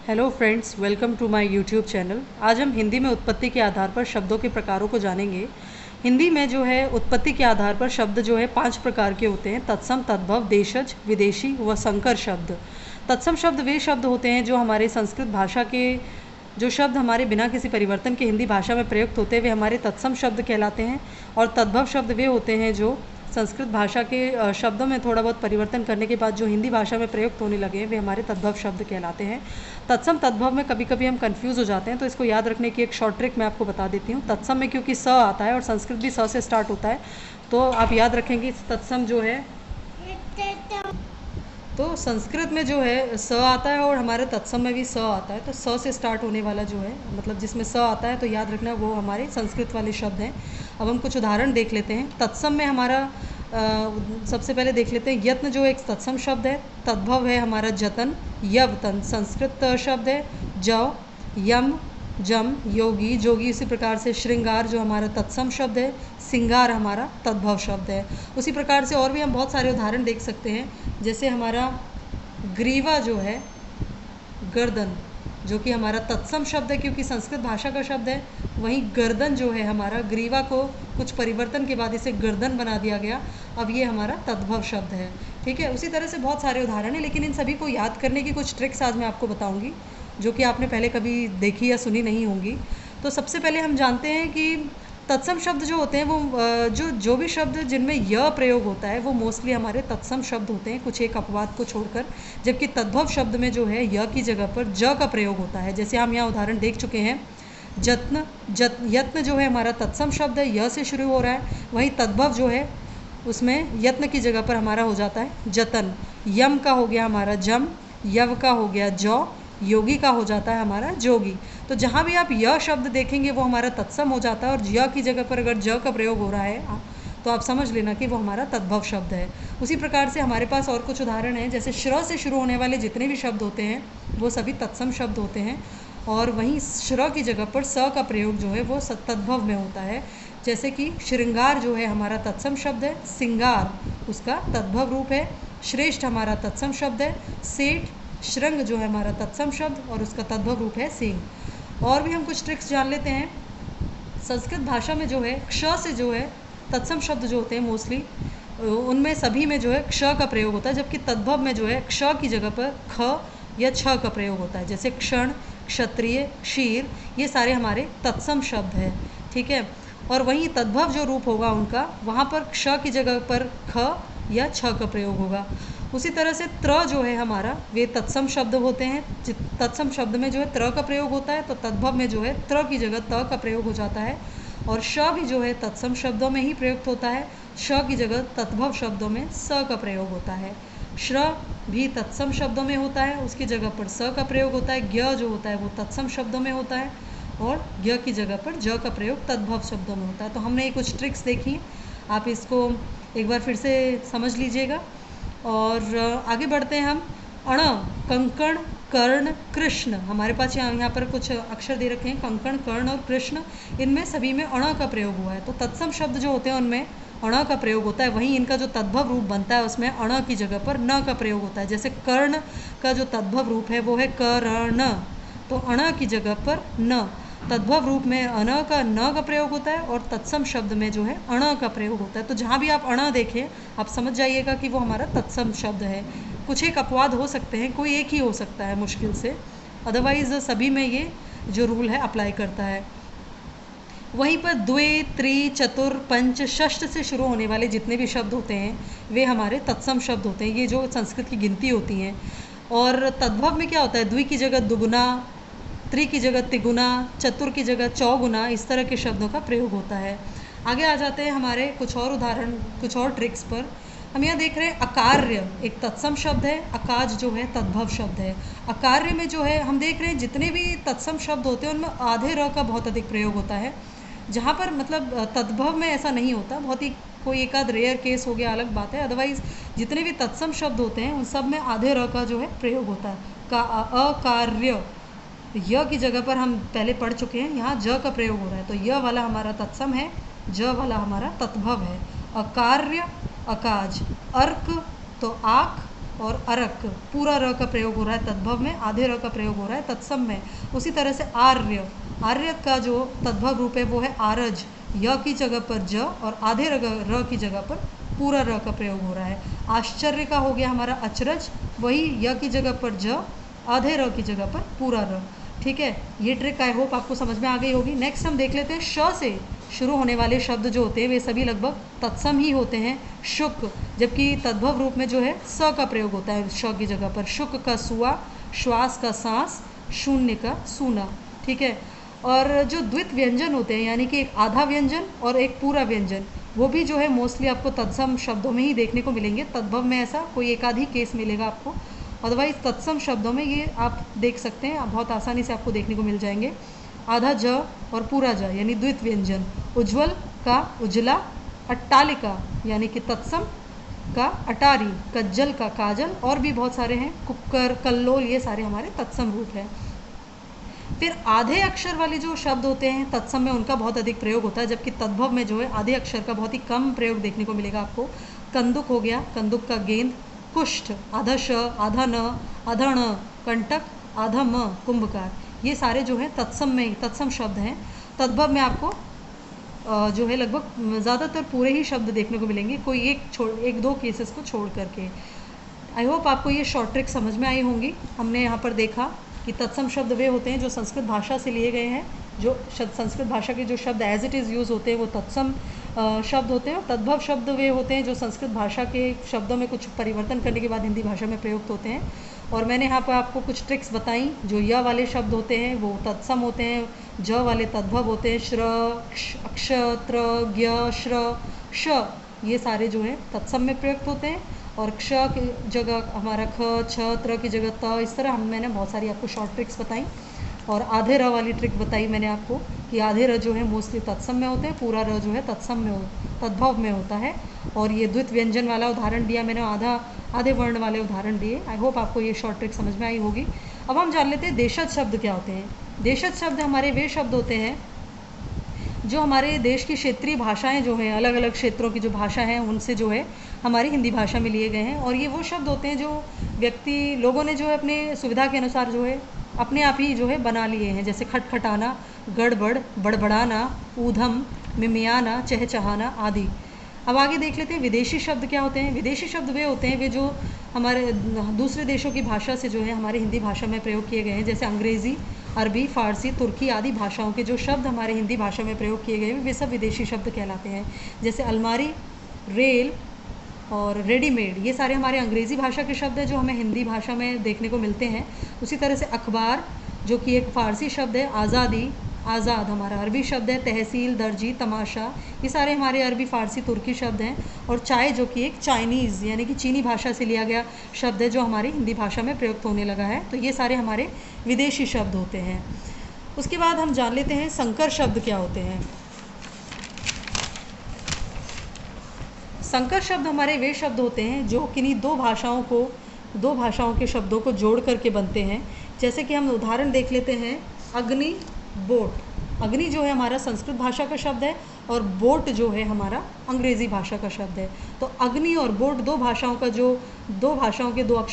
Hello friends, welcome to my YouTube channel. आज हम हिंदी में उत्पत्ति के आधार पर शब्दों के प्रकारों को जानेंगे। हिंदी में जो है उत्पत्ति के आधार पर शब्द जो है 5 प्रकार के होते हैं: तत्सम, तद्भव, देशज, विदेशी व संकर शब्द। तत्सम शब्द वे शब्द होते हैं जो हमारे संस्कृत भाषा के जो शब्द हमारे बिना किसी परिवर्तन के हिंदी भाषा में प्रयुक्त होते हैं वे हमारे तत्सम शब्द कहलाते हैं। और तद्भव शब्द वे होते हैं जो संस्कृत भाषा के शब्दों में थोड़ा बहुत परिवर्तन करने के बाद जो हिंदी भाषा में प्रयुक्त होने लगे हैं वे हमारे तद्भव शब्द कहलाते हैं। तत्सम तद्भव में कभी कभी हम कंफ्यूज हो जाते हैं, तो इसको याद रखने की एक शॉर्ट ट्रिक मैं आपको बता देती हूँ। तत्सम में क्योंकि स आता है और संस्कृत भी स से स्टार्ट होता है, तो आप याद रखेंगे तत्सम जो है, तो संस्कृत में जो है स आता है और हमारे तत्सम में भी स आता है। तो स से स्टार्ट होने वाला जो है, मतलब जिसमें स आता है, तो याद रखना वो हमारे संस्कृत वाले शब्द हैं। अब हम कुछ उदाहरण देख लेते हैं। तत्सम में हमारा सबसे पहले देख लेते हैं यत्न, जो एक तत्सम शब्द है। तद्भव है हमारा जतन, यवतन संस्कृत शब्द है। जव, यम, जम, योगी, जोगी। इसी प्रकार से श्रृंगार जो हमारा तत्सम शब्द है, सिंगार हमारा तद्भव शब्द है। उसी प्रकार से और भी हम बहुत सारे उदाहरण देख सकते हैं, जैसे हमारा ग्रीवा जो है, गर्दन, जो कि हमारा तत्सम शब्द है क्योंकि संस्कृत भाषा का शब्द है। वहीं गर्दन जो है हमारा, ग्रीवा को कुछ परिवर्तन के बाद इसे गर्दन बना दिया गया, अब ये हमारा तद्भव शब्द है। ठीक है, उसी तरह से बहुत सारे उदाहरण हैं, लेकिन इन सभी को याद करने की कुछ ट्रिक्स आज मैं आपको बताऊंगी जो कि आपने पहले कभी देखी या सुनी नहीं होंगी। तो सबसे पहले हम जानते हैं कि तत्सम शब्द जो होते हैं वो जो भी शब्द जिनमें य प्रयोग होता है वो मोस्टली हमारे तत्सम शब्द होते हैं, कुछ एक अपवाद को छोड़कर। जबकि तद्भव शब्द में जो है य की जगह पर ज का प्रयोग होता है। जैसे हम यहाँ उदाहरण देख चुके हैं, यत्न जो है हमारा तत्सम शब्द है, य से शुरू हो रहा है। वहीं तद्भव जो है उसमें यत्न की जगह पर हमारा हो जाता है जतन। यम का हो गया हमारा जम, यव का हो गया जौ, योगी का हो जाता है हमारा जोगी। तो जहाँ भी आप य शब्द देखेंगे वो हमारा तत्सम हो जाता है, और य की जगह पर अगर ज का प्रयोग हो रहा है तो आप समझ लेना कि वो हमारा तद्भव शब्द है। उसी प्रकार से हमारे पास और कुछ उदाहरण हैं, जैसे श्र से शुरू होने वाले जितने भी शब्द होते हैं वो सभी तत्सम शब्द होते हैं, और वहीं श्र की जगह पर स का प्रयोग जो है वो तद्भव में होता है। जैसे कि श्रृंगार जो है हमारा तत्सम शब्द है, सिंगार उसका तद्भव रूप है। श्रेष्ठ हमारा तत्सम शब्द है, सेठ, श्रृंग जो है हमारा तत्सम शब्द और उसका तद्भव रूप है सिंह। और भी हम कुछ ट्रिक्स जान लेते हैं। संस्कृत भाषा में जो है क्ष से जो है तत्सम शब्द जो होते हैं मोस्टली उनमें सभी में जो है क्ष का प्रयोग होता है, जबकि तद्भव में जो है क्ष की जगह पर ख या छ का प्रयोग होता है। जैसे क्षण, क्षत्रिय, क्षीर, ये सारे हमारे तत्सम शब्द हैं। ठीक है, और वहीं तद्भव जो रूप होगा उनका, वहाँ पर क्ष की जगह पर ख या छ का प्रयोग होगा। उसी तरह से त्र जो है हमारा, वे तत्सम शब्द होते हैं। तत्सम शब्द में जो है त्र का प्रयोग होता है, तो तद्भव में जो है त्र की जगह त का प्रयोग हो जाता है। और श भी जो है तत्सम शब्दों में ही प्रयुक्त होता है, श की जगह तद्भव शब्दों में स का प्रयोग होता है। श्र भी तत्सम शब्दों में होता है, उसकी जगह पर स का प्रयोग होता है। ज्ञ जो होता है वो तत्सम शब्दों में होता है, और ज्ञ की जगह पर ज का प्रयोग तद्भव शब्दों में होता है। तो हमने ये कुछ ट्रिक्स देखी, आप इसको एक बार फिर से समझ लीजिएगा। और आगे बढ़ते हैं हम। अण, कंकण, कर्ण, कृष्ण, हमारे पास यहाँ पर कुछ अक्षर दे रखे हैं, कंकण, कर्ण और कृष्ण। इनमें सभी में अण का प्रयोग हुआ है, तो तत्सम शब्द जो होते हैं उनमें अण का प्रयोग होता है। वहीं इनका जो तद्भव रूप बनता है उसमें अण की जगह पर न का प्रयोग होता है। जैसे कर्ण का जो तद्भव रूप है वो है कर्ण, तो अण की जगह पर न। तद्भव रूप में अन का न का प्रयोग होता है, और तत्सम शब्द में जो है अण का प्रयोग होता है। तो जहाँ भी आप अण देखें आप समझ जाइएगा कि वो हमारा तत्सम शब्द है। कुछ एक अपवाद हो सकते हैं, कोई एक ही हो सकता है मुश्किल से, अदरवाइज सभी में ये जो रूल है अप्लाई करता है। वहीं पर द्वे, त्रि, चतुर, पंच, षष्ठ से शुरू होने वाले जितने भी शब्द होते हैं वे हमारे तत्सम शब्द होते हैं, ये जो संस्कृत की गिनती होती हैं। और तद्भव में क्या होता है, द्वि की जगह दुगुना, त्रि की जगह तिगुना, चतुर की जगह चौगुना, इस तरह के शब्दों का प्रयोग होता है। आगे आ जाते हैं हमारे कुछ और उदाहरण, कुछ और ट्रिक्स पर। हम यहाँ देख रहे हैं अकार्य एक तत्सम शब्द है, अकाज जो है तद्भव शब्द है। अकार्य में जो है हम देख रहे हैं जितने भी तत्सम शब्द होते हैं उनमें आधे र का बहुत अधिक प्रयोग होता है, जहाँ पर मतलब तद्भव में ऐसा नहीं होता, बहुत ही कोई एक आध रेयर केस हो गया अलग बात है। अदरवाइज जितने भी तत्सम शब्द होते हैं उन सब में आधे र का जो है प्रयोग होता है। अकार्य, य की जगह पर हम पहले पढ़ चुके हैं, यहाँ ज का प्रयोग हो रहा है, तो य वाला हमारा तत्सम है, ज वाला हमारा तद्भव है। अकार्य, अकाज, अर्क तो आँख, और अरक, पूरा र का प्रयोग हो रहा है तद्भव में, आधे र का प्रयोग हो रहा है तत्सम में। उसी तरह से आर्य, आर्य का जो तद्भव रूप है वो है आरज, य की जगह पर ज और आधे र की जगह पर पूरा र का प्रयोग हो रहा है। आश्चर्य का हो गया हमारा अचरज, वही य की जगह पर ज, आधे र की जगह पर पूरा र। ठीक है, ये ट्रिक आई होप आपको समझ में आ गई होगी। नेक्स्ट हम देख लेते हैं श से शुरू होने वाले शब्द जो होते हैं वे सभी लगभग तत्सम ही होते हैं। शुक, जबकि तद्भव रूप में जो है स का प्रयोग होता है श की जगह पर। शुक का सुआ, श्वास का सांस, शून्य का सूना। ठीक है, और जो द्वित व्यंजन होते हैं यानी कि एक आधा व्यंजन और एक पूरा व्यंजन, वो भी जो है मोस्टली आपको तत्सम शब्दों में ही देखने को मिलेंगे। तद्भव में ऐसा कोई एक आध ही केस मिलेगा आपको, अदरवाइज तत्सम शब्दों में ये आप देख सकते हैं, बहुत आसानी से आपको देखने को मिल जाएंगे। आधा ज और पूरा ज यानी द्वित व्यंजन। उज्ज्वल का उजला, अट्टालिका यानी कि तत्सम का अटारी, कज्जल का काजल, और भी बहुत सारे हैं, कुक्कर, कल्लोल, ये सारे हमारे तत्सम रूप हैं। फिर आधे अक्षर वाले जो शब्द होते हैं तत्सम में उनका बहुत अधिक प्रयोग होता है, जबकि तद्भव में जो है आधे अक्षर का बहुत ही कम प्रयोग देखने को मिलेगा आपको। कंदुक हो गया, कंदुक का गेंद। कुष्ठ, आधा श, आधा न, आधा ण, कंटक, आधा म, कुंभकार, ये सारे जो है तत्सम में तत्सम शब्द हैं। तद्भव में आपको जो है लगभग ज़्यादातर पूरे ही शब्द देखने को मिलेंगे, कोई एक दो केसेस को छोड़ करके। आई होप आपको ये शॉर्ट ट्रिक समझ में आई होंगी। हमने यहाँ पर देखा कि तत्सम शब्द वे होते हैं जो संस्कृत भाषा से लिए गए हैं, जो संस्कृत भाषा के जो शब्द एज इट इज़ यूज़ होते हैं वो तत्सम शब्द होते हैं, और तद्भव शब्द वे होते हैं जो संस्कृत भाषा के शब्दों में कुछ परिवर्तन करने के बाद हिंदी भाषा में प्रयुक्त होते हैं। और मैंने यहाँ पर आपको कुछ ट्रिक्स बताई। जो य वाले शब्द होते हैं वो तत्सम होते हैं, ज वाले तद्भव होते हैं, श्र, अक्ष, त्र, ज्ञ, श्र, श, ये सारे जो हैं तत्सम में प्रयुक्त होते हैं, और क्ष की जगह हमारा ख, छ, त्र की जगह त। इस तरह मैंने बहुत सारी आपको शॉर्ट ट्रिक्स बताई। और आधे र वाली ट्रिक बताई मैंने आपको कि आधे र जो है मोस्टली तत्सम में होते हैं, पूरा र जो है तत्सम में तद्भव में होता है। और ये द्वित व्यंजन वाला उदाहरण दिया मैंने, आधे वर्ण वाले उदाहरण दिए। आई होप आपको ये शॉर्ट ट्रिक समझ में आई होगी। अब हम जान लेते हैं देशज शब्द क्या होते हैं। देशज शब्द हमारे वे शब्द होते हैं जो हमारे देश की क्षेत्रीय भाषाएं जो हैं, अलग अलग क्षेत्रों की जो भाषा हैं उनसे जो है हमारी हिंदी भाषा में लिए गए हैं। और ये वो शब्द होते हैं जो लोगों ने जो है अपने सुविधा के अनुसार जो है अपने आप ही जो है बना लिए हैं, जैसे खटखटाना, गड़बड़, बड़बड़ाना, ऊधम, मिमियाना, चहचहाना आदि। अब आगे देख लेते हैं विदेशी शब्द क्या होते हैं। विदेशी शब्द वे होते हैं वे जो हमारे दूसरे देशों की भाषा से जो है हमारी हिंदी भाषा में प्रयोग किए गए हैं, जैसे अंग्रेज़ी, अरबी, फ़ारसी, तुर्की आदि भाषाओं के जो शब्द हमारे हिंदी भाषा में प्रयोग किए गए हैं वे सब विदेशी शब्द कहलाते हैं। जैसे अलमारी, रेल और रेडीमेड, ये सारे हमारे अंग्रेज़ी भाषा के शब्द हैं जो हमें हिंदी भाषा में देखने को मिलते हैं। उसी तरह से अखबार जो कि एक फ़ारसी शब्द है, आज़ादी, आज़ाद हमारा अरबी शब्द है, तहसील, दर्जी, तमाशा, ये सारे हमारे अरबी, फ़ारसी, तुर्की शब्द हैं। और चाय जो कि एक चाइनीज़ यानी कि चीनी भाषा से लिया गया शब्द है जो हमारी हिंदी भाषा में प्रयुक्त होने लगा है। तो ये सारे हमारे विदेशी शब्द होते हैं। उसके बाद हम जान लेते हैं संकर शब्द क्या होते हैं। संकर शब्द हमारे वे शब्द होते हैं जो किन्हीं दो भाषाओं के शब्दों को जोड़ करके बनते हैं। जैसे कि हम उदाहरण देख लेते हैं, अग्नि, बोट। अग्नि जो है हमारा संस्कृत भाषा का शब्द है और बोट जो है हमारा अंग्रेज़ी भाषा का शब्द है। तो अग्नि और बोट दो भाषाओं के दो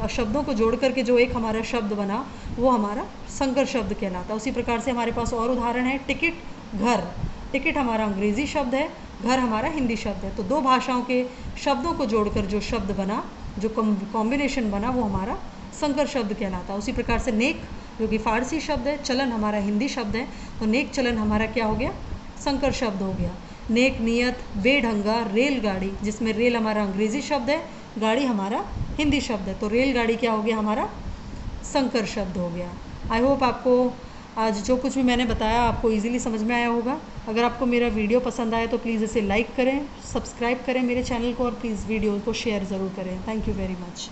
शब्दों को जोड़ करके जो एक हमारा शब्द बना वो हमारा संकर शब्द कहलाता है। उसी प्रकार से हमारे पास और उदाहरण है, टिकट, घर। टिकट हमारा अंग्रेज़ी शब्द है, घर हमारा हिंदी शब्द है। तो दो भाषाओं के शब्दों को जोड़कर जो शब्द बना, जो कॉम्बिनेशन बना, वो हमारा संकर शब्द कहलाता है। उसी प्रकार से नेक जो कि फ़ारसी शब्द है, चलन हमारा हिंदी शब्द है, तो नेक चलन हमारा क्या हो गया, संकर शब्द हो गया। नेक, नियत, बेढंगा, रेलगाड़ी, जिसमें रेल हमारा अंग्रेज़ी शब्द है, गाड़ी हमारा हिंदी शब्द है, तो रेलगाड़ी क्या हो गया, हमारा संकर शब्द हो गया। आई होप आपको आज जो कुछ भी मैंने बताया आपको इजीली समझ में आया होगा। अगर आपको मेरा वीडियो पसंद आए तो प्लीज़ इसे लाइक करें, सब्सक्राइब करें मेरे चैनल को, और प्लीज़ वीडियो को शेयर ज़रूर करें। Thank you very much.